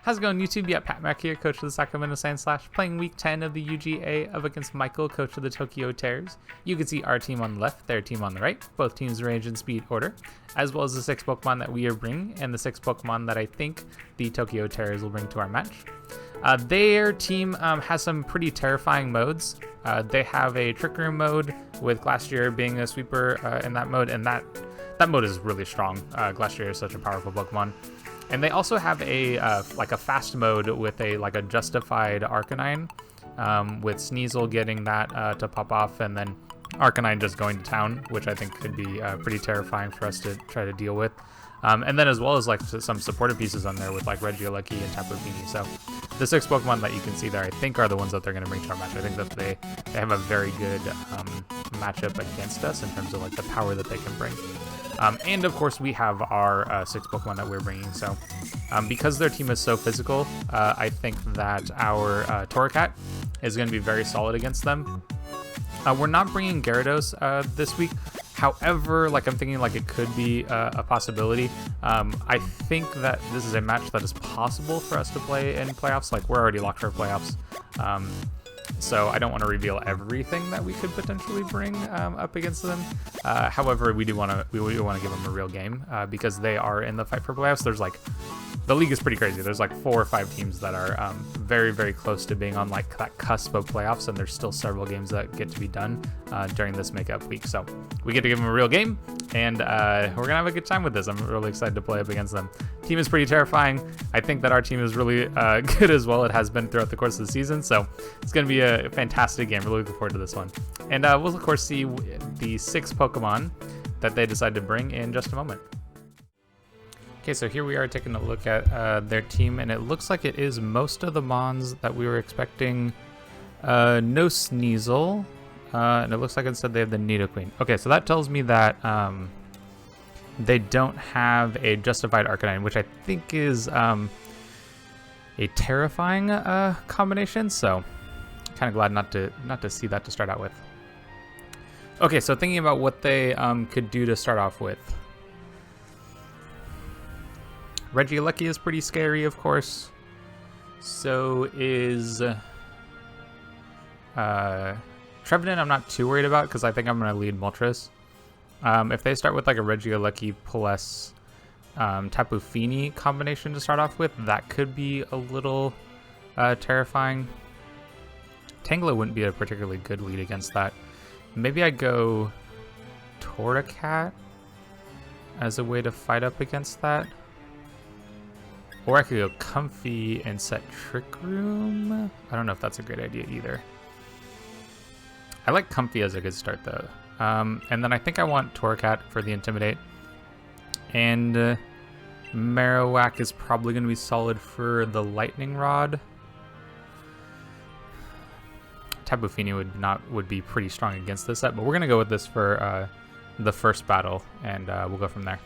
How's it going, YouTube? Yeah, Pat Mack here, coach of the Sacramento Sand Slash, playing week 10 of the UGA up against Michael, coach of the Tokyo Terrors. You can see our team on the left, their team on the right. Both teams range in speed order, as well as the 6 Pokemon that we are bringing, and the 6 Pokemon that I think the Tokyo Terrors will bring to our match. Their team has some pretty terrifying modes. They have a Trick Room mode, with Glastrier being a sweeper in that mode, and that mode is really strong. Glastrier is such a powerful Pokemon. And they also have a like a fast mode with a Justified Arcanine, with Sneasel getting that to pop off, and then Arcanine just going to town, which I think could be pretty terrifying for us to try to deal with. And then as well as like some supportive pieces on there with like Regieleki and Tapu Fini. So the 6 Pokemon that you can see there, I think, are the ones that they're going to bring to our match. I think that they have a very good matchup against us in terms of like the power that they can bring. And of course we have our 6 Pokemon that we're bringing. So because their team is so physical, I think that our Torracat is going to be very solid against them. We're not bringing Gyarados this week. However, like I'm thinking like it could be a possibility. I think that this is a match that is possible for us to play in playoffs. Like we're already locked for playoffs. So I don't want to reveal everything that we could potentially bring up against them. However, we do want to give them a real game because they are in the fight for playoffs. There's like, the league is pretty crazy. There's like 4 or 5 teams that are very, very close to being on like that cusp of playoffs, and there's still several games that get to be done during this makeup week. So we get to give them a real game, and we're gonna have a good time with this. I'm really excited to play up against them. Team is pretty terrifying. I think that our team is really good as well. It has been throughout the course of the season, so it's gonna be a fantastic game. Really looking forward to this one. And we'll of course see the 6 Pokemon that they decide to bring in just a moment. Okay, so here we are taking a look at their team, and it looks like it is most of the Mons that we were expecting. No Sneasel, and it looks like instead they have the Nidoqueen. Okay, so that tells me that they don't have a Justified Arcanine, which I think is a terrifying combination. So kind of glad not to see that to start out with. Okay, so thinking about what they could do to start off with. Regieleki is pretty scary, of course. So is Trevenant. I'm not too worried about because I think I'm going to lead Moltres. If they start with like a Regieleki plus Tapu Fini combination to start off with, that could be a little terrifying. Tangela wouldn't be a particularly good lead against that. Maybe I go Torracat as a way to fight up against that. Or I could go Comfy and set Trick Room. I don't know if that's a great idea either. I like Comfy as a good start though. And then I think I want Torracat for the Intimidate. And Marowak is probably going to be solid for the Lightning Rod. Tapu Fini would be pretty strong against this set, but we're going to go with this for the first battle, and we'll go from there.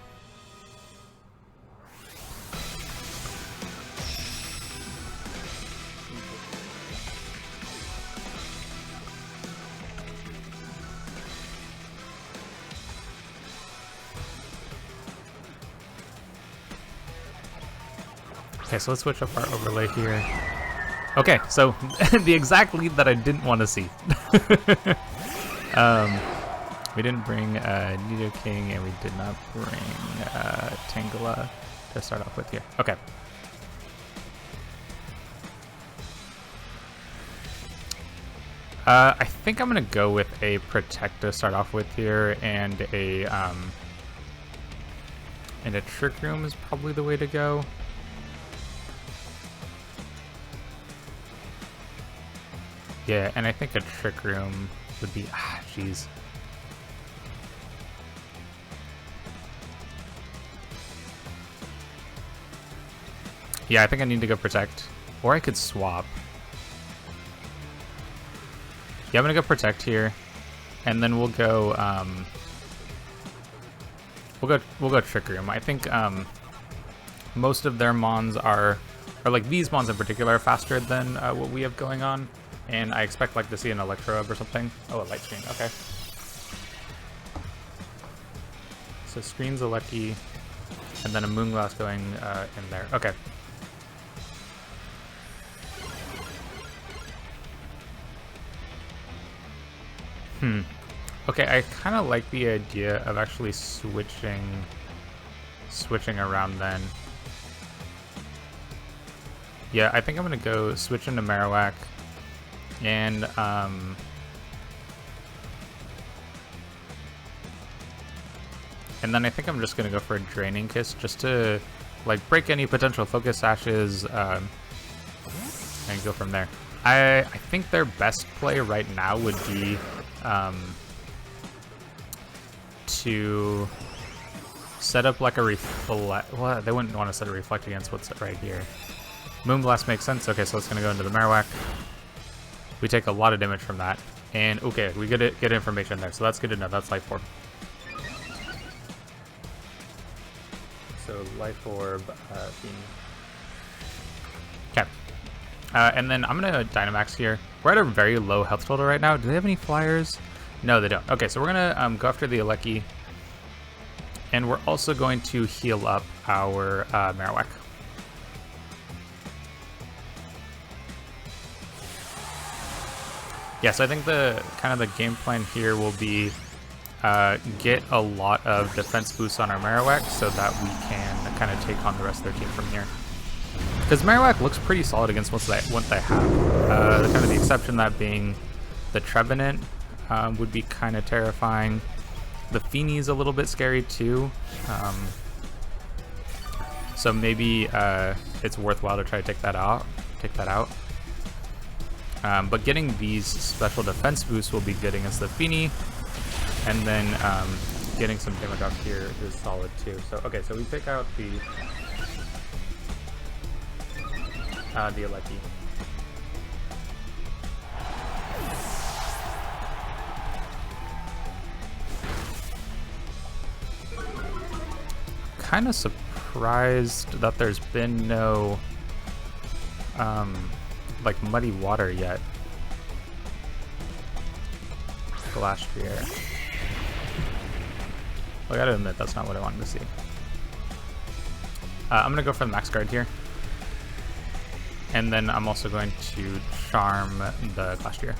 Okay, so let's switch up our overlay here. Okay, so the exact lead that I didn't want to see. We didn't bring Nidoking, and we did not bring Tangela to start off with here. Okay. I think I'm going to go with a Protect to start off with here, and a Trick Room is probably the way to go. Yeah, and I think a Trick Room would be, jeez. Yeah, I think I need to go Protect. Or I could swap. Yeah, I'm gonna go Protect here. And then we'll go we'll go Trick Room. I think most of their Mons are like these Mons in particular are faster than what we have going on. And I expect like to see an Electro or something. Oh, a Light Screen, okay. So Screen's a Lucky, and then a Moonglass going in there. Okay. Okay, I kind of like the idea of actually switching around then. Yeah, I think I'm gonna go switch into Marowak, and then I think I'm just gonna go for a Draining Kiss just to like break any potential focus ashes, and go from there. I think their best play right now would be to set up like a reflect. Well, they wouldn't want to set a reflect against what's right here. Moonblast makes sense. Okay, so it's gonna go into the Marowak. We take a lot of damage from that, and okay, we get information there, so that's good to know. That's Life Orb. So Life Orb, okay. And then I'm gonna Dynamax here. We're at a very low health total right now. Do they have any flyers? No, they don't. Okay, so we're gonna go after the Aleki, and we're also going to heal up our Marowak. Yeah, so I think the game plan here will be get a lot of defense boosts on our Marowak so that we can kind of take on the rest of their team from here. Because Marowak looks pretty solid against what they have. Kind of the exception that being the Trevenant would be kind of terrifying. The Feeney's a little bit scary too. So maybe it's worthwhile to try to take that out. But getting these special defense boosts will be good against the Feeney, and then getting some damage off here is solid too. So okay, so we take out the Aleki. Kind of surprised that there's been no like muddy water yet last year. I gotta admit, that's not what I wanted to see. I'm gonna go for the max guard here, and then I'm also going to charm the Glastrier.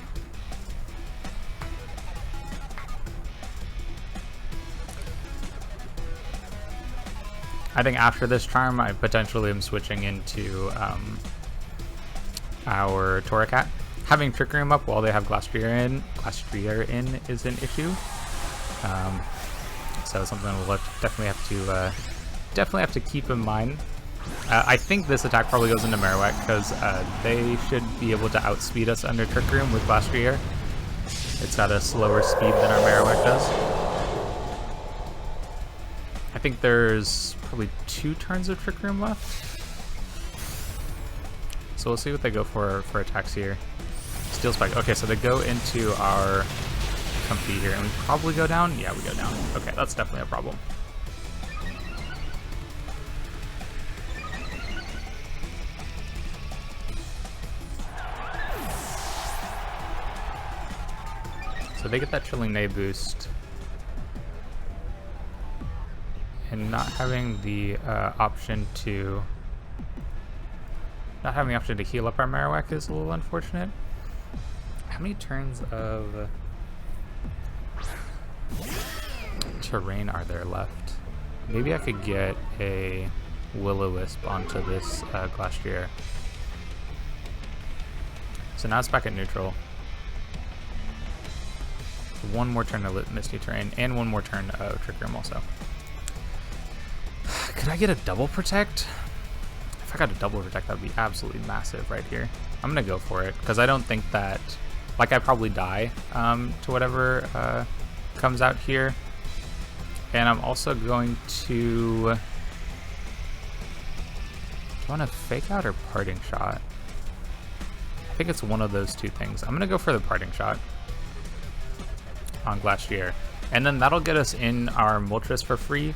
I think after this charm, I potentially am switching into our Torracat. Having Trick Room up while they have Glastrier in is an issue. So something we'll definitely have to keep in mind. I think this attack probably goes into Marowak because they should be able to outspeed us under Trick Room with Glastrier. It's got a slower speed than our Marowak does. I think there's probably 2 turns of Trick Room left. So we'll see what they go for attacks here. Steel Spike. Okay, so they go into our Comfy here, and we probably go down? Yeah, we go down. Okay, that's definitely a problem. So they get that Chilling Neigh boost. And not having the option to heal up our Marowak is a little unfortunate. How many turns of terrain are there left? Maybe I could get a Will-O-Wisp onto this Glastrier. So now it's back at neutral. One more turn of Misty Terrain, and one more turn of Trick Room also. Could I get a double protect? If I got a double protect, that would be absolutely massive right here. I'm gonna go for it because I don't think that, like, I probably die to whatever comes out here. And I'm also going to, do I want to Fake Out or Parting Shot? I think it's one of those two things. I'm gonna go for the Parting Shot on Glastrier, and then that'll get us in our Moltres for free.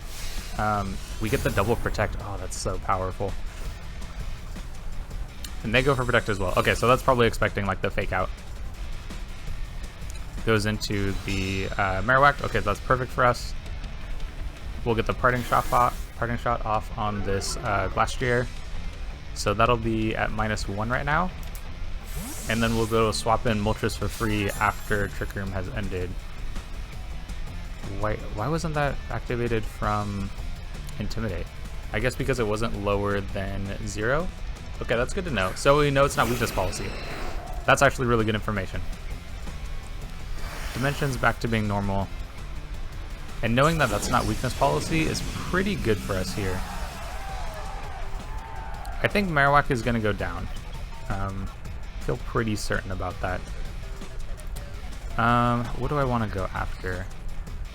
We get the double protect. Oh, that's so powerful. And they go for protect as well. Okay, so that's probably expecting like the Fake Out. Goes into the Marowak. Okay, that's perfect for us. We'll get the parting shot off on this Glastrier. So that'll be at -1 right now. And then we'll be able to swap in Moltres for free after Trick Room has ended. Why wasn't that activated from Intimidate? I guess because it wasn't lower than 0? Okay, that's good to know. So we know it's not weakness policy. That's actually really good information. Dimensions back to being normal. And knowing that that's not weakness policy is pretty good for us here. I think Marowak is going to go down. Feel pretty certain about that. What do I want to go after?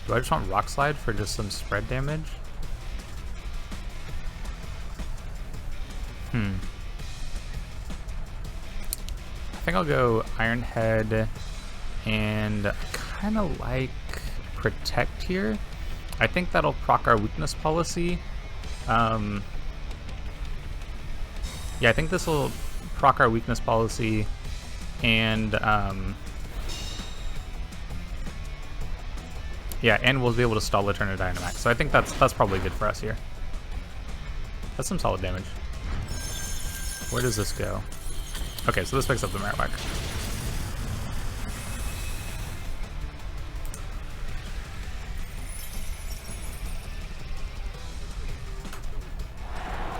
Do I just want Rock Slide for just some spread damage? I think I'll go Iron Head, and I kind of like Protect here. I think that'll proc our weakness policy. Yeah, I think this will proc our weakness policy, and yeah, and we'll be able to stall the turn of Dynamax. So I think that's probably good for us here. That's some solid damage. Where does this go? Okay, so this picks up the Marowak.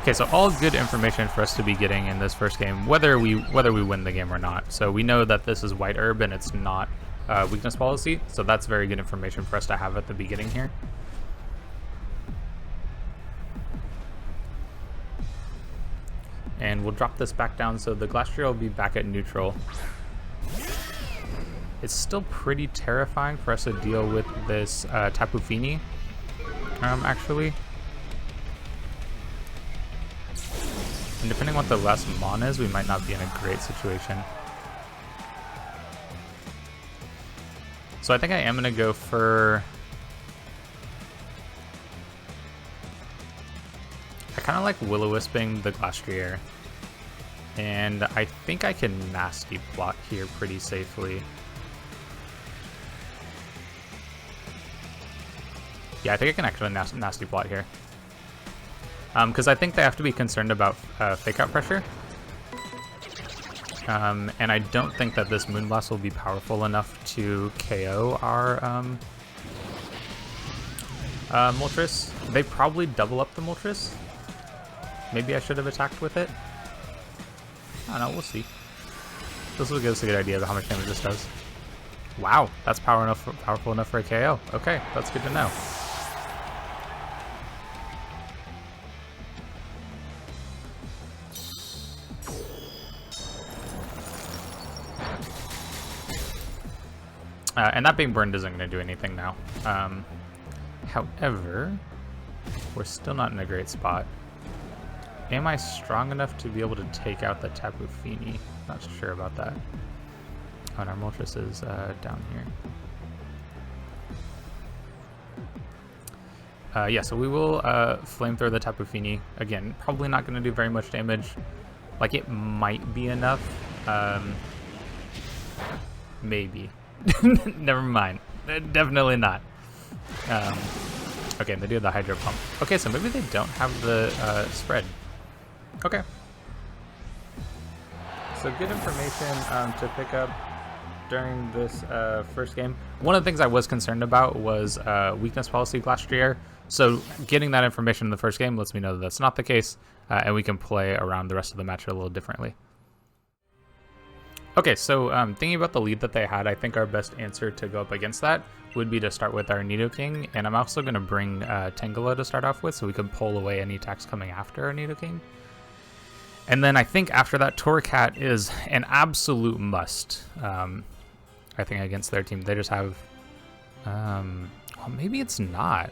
Okay, so all good information for us to be getting in this first game, whether we win the game or not. So we know that this is White Herb and it's not weakness policy, so that's very good information for us to have at the beginning here. And we'll drop this back down, so the Glastrier will be back at neutral. It's still pretty terrifying for us to deal with this Tapu Fini, actually. And depending on what the last Mon is, we might not be in a great situation. So I think I am going to go for... I kind of like Will-O-Wisping the Glastrier. And I think I can Nasty Plot here pretty safely. Yeah, I think I can actually Nasty Plot here. Because I think they have to be concerned about Fake Out pressure. And I don't think that this Moonblast will be powerful enough to KO our Moltres. They probably double up the Moltres. Maybe I should have attacked with it. I don't know, we'll see. This will give us a good idea of how much damage this does. Wow, that's powerful enough for a KO. Okay, that's good to know. And that being burned isn't going to do anything now. However, we're still not in a great spot. Am I strong enough to be able to take out the Tapu Fini? Not sure about that. Oh, and our Moltres is down here. Yeah, so we will Flamethrower the Tapu Fini. Again, probably not going to do very much damage. Like, it might be enough. Maybe. Never mind. Definitely not. Okay, they do the Hydro Pump. Okay, so maybe they don't have the spread. Okay. So good information to pick up during this first game. One of the things I was concerned about was weakness policy Glastrier. So getting that information in the first game lets me know that that's not the case, and we can play around the rest of the match a little differently. Okay, so thinking about the lead that they had, I think our best answer to go up against that would be to start with our Nidoking, and I'm also going to bring Tangela to start off with, so we can pull away any attacks coming after our Nidoking. And then I think after that, Torracat is an absolute must, I think, against their team. They just have... well, maybe it's not.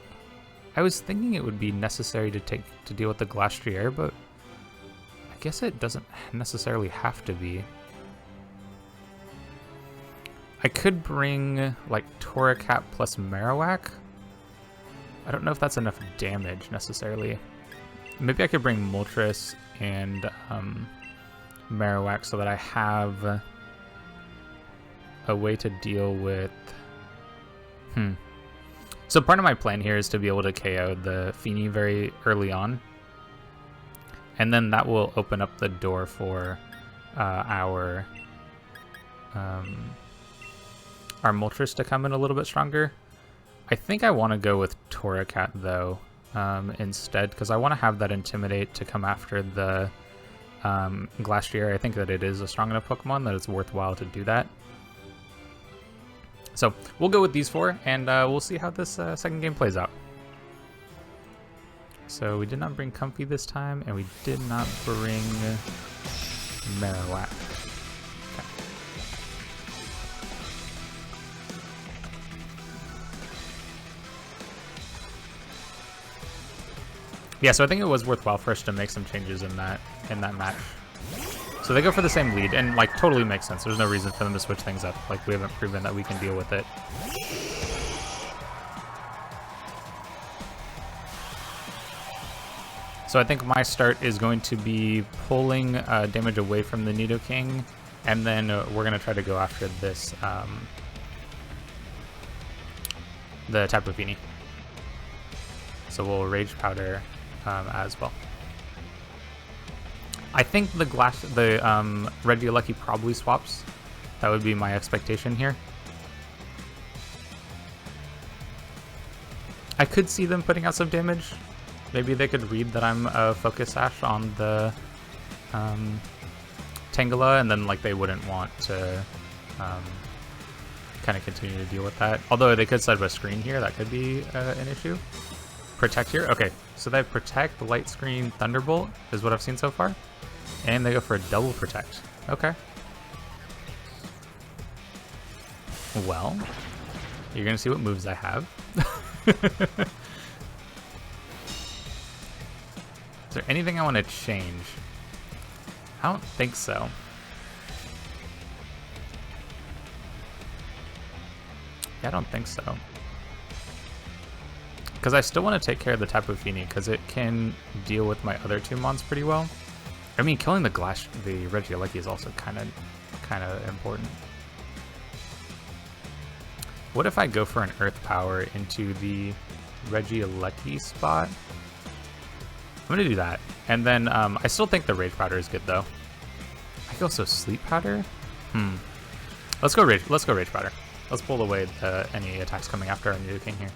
I was thinking it would be necessary to deal with the Glastrier, but I guess it doesn't necessarily have to be. I could bring, like, Torracat plus Marowak. I don't know if that's enough damage, necessarily. Maybe I could bring Moltres and Marowak so that I have a way to deal with... So part of my plan here is to be able to KO the Fini very early on. And then that will open up the door for our our Moltres to come in a little bit stronger. I think I want to go with Torracat though, instead, because I want to have that Intimidate to come after the Glastrier. I think that it is a strong enough Pokemon that it's worthwhile to do that. So we'll go with these 4, and we'll see how this second game plays out. So we did not bring Comfy this time, and we did not bring Marowak. Okay. Yeah, so I think it was worthwhile for us to make some changes in that match. So they go for the same lead, and like totally makes sense. There's no reason for them to switch things up. Like, we haven't proven that we can deal with it. So I think my start is going to be pulling damage away from the Nidoking, and then we're going to try to go after this, the Tapu Fini. So we'll Rage Powder as well. I think the Regieleki probably swaps. That would be my expectation here. I could see them putting out some damage. Maybe they could read that I'm a Focus Sash on the Tangela, and then like they wouldn't want to kind of continue to deal with that. Although they could set up a screen here, that could be an issue. Protect here? Okay, so they have Protect, Light Screen, Thunderbolt is what I've seen so far. And they go for a double Protect. Okay. Well, you're going to see what moves I have. Is there anything I want to change? I don't think so. Yeah, I don't think so. Because I still want to take care of the Tapu Fini, because it can deal with my other 2 mons pretty well. I mean, killing the Regieleki is also kind of important. What if I go for an Earth Power into the Regieleki spot? I'm gonna do that, and then I still think the Rage Powder is good though. I could also Sleep Powder. Let's go Rage Powder. Let's pull away any attacks coming after our Nidoking here.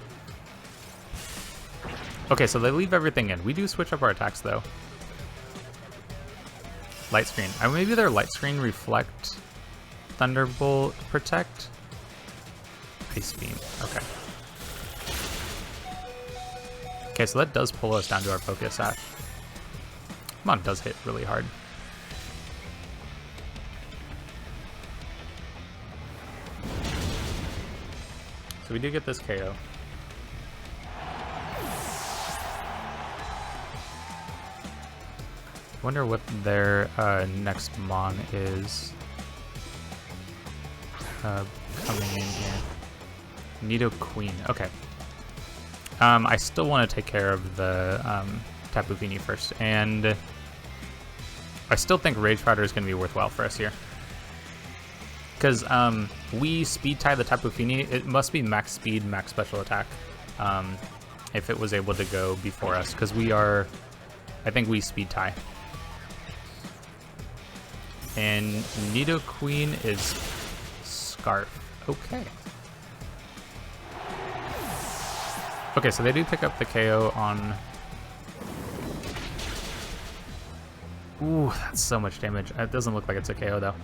Okay, so they leave everything in. We do switch up our attacks though. Light Screen. Maybe their Light Screen Reflect, Thunderbolt, Protect, Ice Beam. Okay. Okay, so that does pull us down to our Focus Sash. Come on, it does hit really hard. So we do get this KO. Wonder what their next mon is coming in here. Nidoqueen. Okay. I still want to take care of the Tapu Fini first, and I still think Rage Powder is going to be worthwhile for us here. Because we speed tie the Tapu Fini, it must be max speed, max special attack, if it was able to go before us, because I think we speed tie. And Nidoqueen is Scarf. Okay. Okay, so they do pick up the KO on... Ooh, that's so much damage. It doesn't look like it's a KO, though.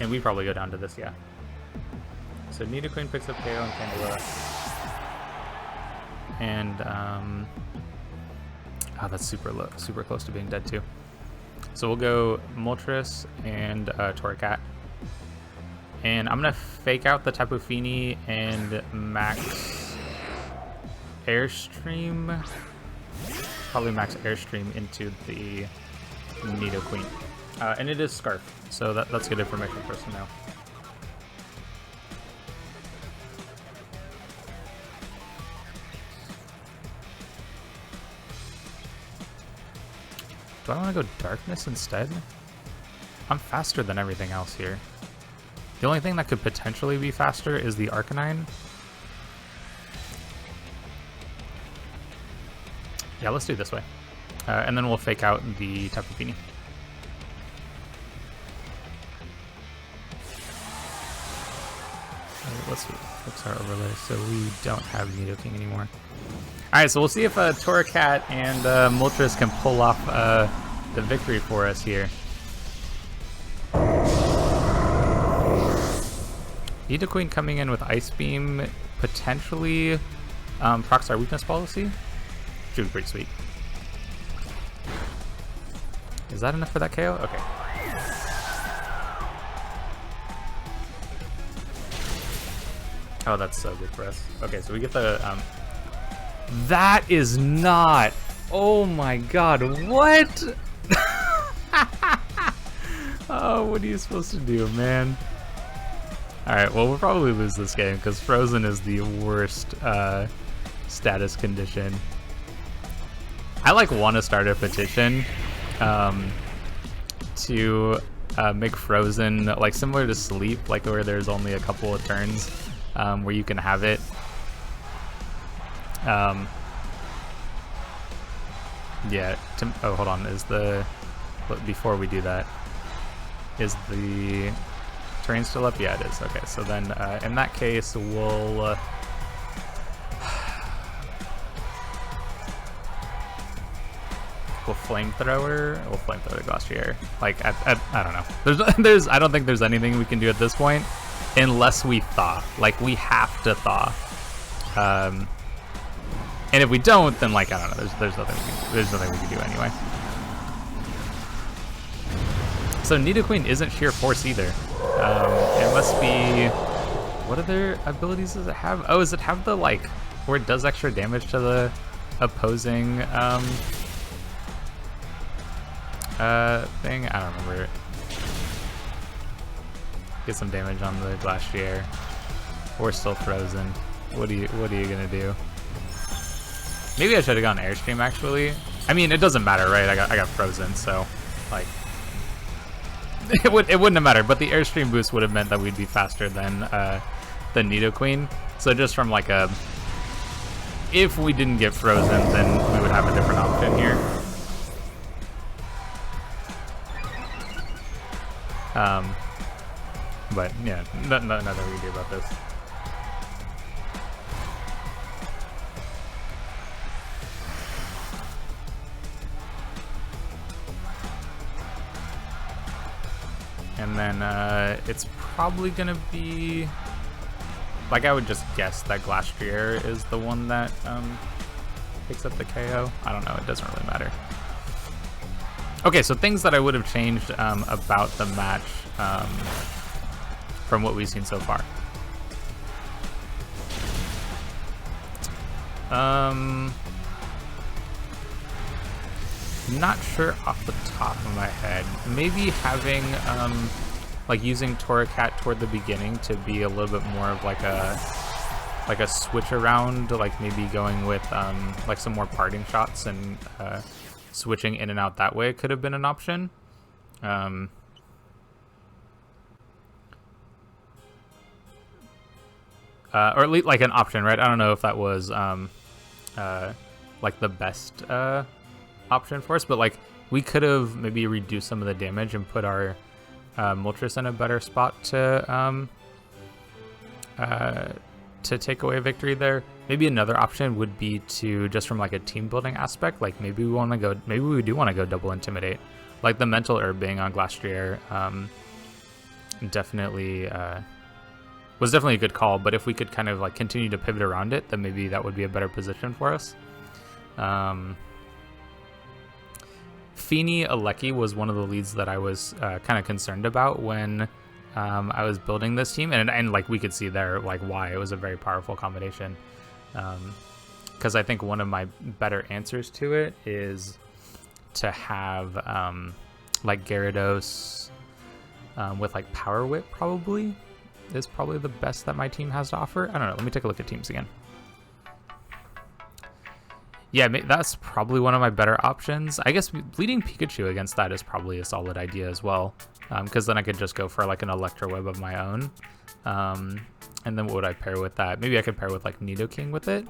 And we probably go down to this, yeah. So Nidoqueen picks up KO and Candela. And, oh, that's super low, super close to being dead, too. So we'll go Moltres and Torracat. And I'm going to fake out the Tapu Fini and max Airstream. Probably max Airstream into the Nidoqueen. And it is Scarf, so that's good information for us to know. Do I want to go Darkness instead? I'm faster than everything else here. The only thing that could potentially be faster is the Arcanine. Yeah, let's do it this way. And then we'll fake out the Tapu Fini. let's fix our overlay so we don't have Nidoking anymore. Alright, so we'll see if Torracat and Moltres can pull off the victory for us here. Nidoqueen coming in with Ice Beam potentially procs our weakness policy. Should be pretty sweet. Is that enough for that KO? Okay. Oh, that's so good for us. Okay, so we get the... That is not... Oh my god, what? Oh, what are you supposed to do, man? Alright, well, we'll probably lose this game because Frozen is the worst status condition. I want to start a petition to make Frozen similar to Sleep, where there's only a couple of turns where you can have it. Yeah, oh, hold on, before we do that, is the terrain still up? Yeah, it is. Okay, so then in that case, we'll flamethrower. We'll flamethrower Glacier. I don't know. I don't think there's anything we can do at this point unless we thaw. We have to thaw. And if we don't, then I don't know. There's nothing we can do anyway. So Nidoqueen isn't sheer force either. It must be... What other abilities does it have? Oh, does it have the where it does extra damage to the opposing thing? I don't remember. Get some damage on the Glacier. We're still frozen. What are you gonna do? Maybe I should have gone Airstream actually. I mean, it doesn't matter, right? I got frozen, so it wouldn't have mattered. But the Airstream boost would have meant that we'd be faster than Nidoqueen. So just from if we didn't get frozen, then we would have a different option here. But yeah, nothing we can do about this. And then it's probably gonna be I would just guess that Glastrier is the one that picks up the KO. I don't know, it doesn't really matter. Okay, so things that I would have changed about the match from what we've seen so far. Not sure off the top of my head. Maybe having using Torracat toward the beginning to be a little bit more of a switch around, maybe going with some more parting shots and switching in and out that way could have been an option. Or at least an option, right? I don't know if that was the best option for us, but we could have maybe reduced some of the damage and put our Moltres in a better spot to take away a victory there. Maybe another option would be to just from a team building aspect, maybe we do want to go double intimidate, the mental herb being on Glastrier definitely was definitely a good call. But if we could kind of continue to pivot around it, then maybe that would be a better position for us. Feeny Alecki was one of the leads that I was kind of concerned about when I was building this team, and we could see there why it was a very powerful combination. Because I think one of my better answers to it is to have Gyarados with Power Whip probably is probably the best that my team has to offer. I don't know. Let me take a look at teams again. Yeah, that's probably one of my better options. I guess leading Pikachu against that is probably a solid idea as well, because then I could just go for an Electro Web of my own. And then what would I pair with that? Maybe I could pair with Nidoking with it.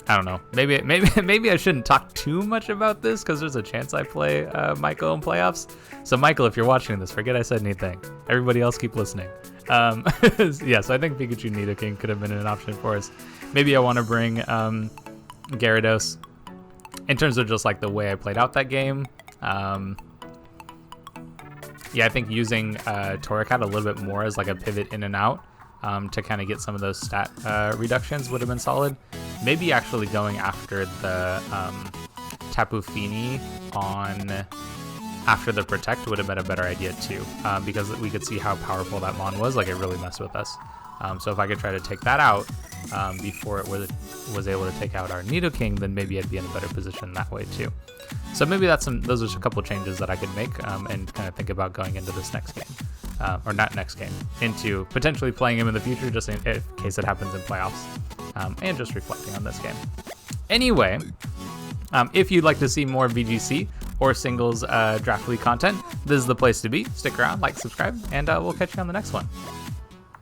I don't know. Maybe I shouldn't talk too much about this because there's a chance I play Michael in playoffs. So Michael, if you're watching this, forget I said anything. Everybody else keep listening. Yeah, so I think Pikachu Nidoking could have been an option for us. Maybe I want to bring Gyarados in terms of just like the way I played out that game. Yeah, I think using Torracat a little bit more as like a pivot in and out to kind of get some of those stat reductions would have been solid. Maybe actually going after the Tapu Fini on after the Protect would have been a better idea too, because we could see how powerful that Mon was. Like, it really messed with us. So if I could try to take that out before it was able to take out our Nidoking, then maybe I'd be in a better position that way too. So maybe those are just a couple changes that I could make and kind of think about going into this next game, or not next game, into potentially playing him in the future, just in case it happens in playoffs, and just reflecting on this game. Anyway, if you'd like to see more VGC or singles draft league content, this is the place to be. Stick around, like, subscribe, and we'll catch you on the next one.